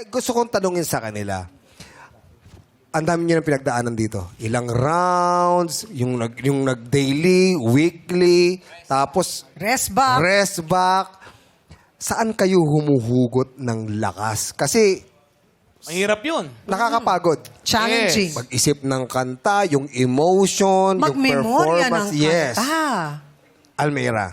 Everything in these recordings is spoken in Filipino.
gusto kong tanungin sa kanila. Ang dami niyo ng pinagdaanan dito. Ilang rounds, yung nag-daily, weekly, tapos Rest back. rest back. Saan kayo humuhugot ng lakas? Kasi Mahirap yun. nakakapagod. Challenging. Mag-isip ng kanta, yung emotion, yung Magmemorya ng performance. Yes. kanta. Almira.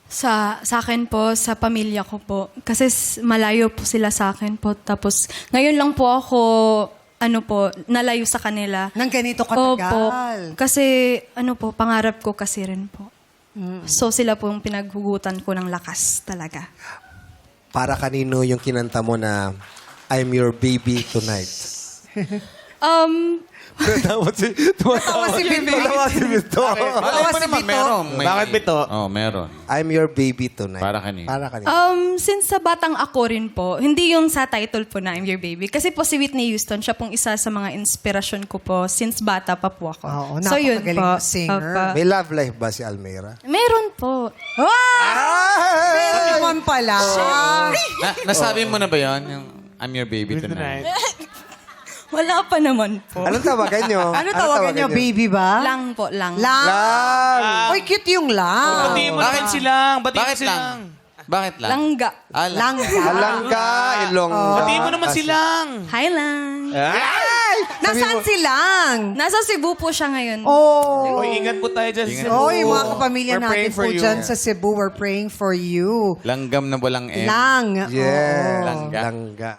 Sa akin po, sa pamilya ko po. Kasi malayo po sila sa akin po. Tapos ngayon lang po ako, nalayo sa kanila. Nang ganito Opo. katagal. Kasi, pangarap ko kasi rin po. So sila po yung pinaghugutan ko ng lakas talaga. Para kanino yung kinanta mo na I'm your baby tonight? Tawa si Tawa si Bito. Tawa si Bito. Malay mo si naman, Bito. meron. Bakit Bito? Oh, meron. I'm your baby tonight. Para kanino? Para kanino? Since sa batang ako rin po, hindi yung sa title po na I'm Your Baby. Kasi po si Whitney Houston, siya pong isa sa mga inspirasyon ko po since bata pa po ako. Oo, so yun napakagaling po. na singer. Opo. May love life ba si Almira? Meron po. Meron naman pala. Nasabi mo na ba yun? Yung I'm your baby tonight. Wala pa naman po. Anong tawagan nyo? Ano tawagan niyo? Baby ba? Lang po, lang. Lang. Lang. Uy, cute yung lang. Batiin mo naman silang. Batiin mo Bakit silang. lang? Bakit lang? Langga. Lang. Alangga, ilong. Batiin mo naman silang. Hi, lang. Nasaan si Lang? Nasa Cebu po siya ngayon. Oh. Oy, ingat po tayo dyan sa Cebu. Oh, yung mga kapamilya We're natin praying po for you. dyan sa Cebu, we're praying for you. Langgam na walang M. Lang. Yeah. Oo. Langga. Langga.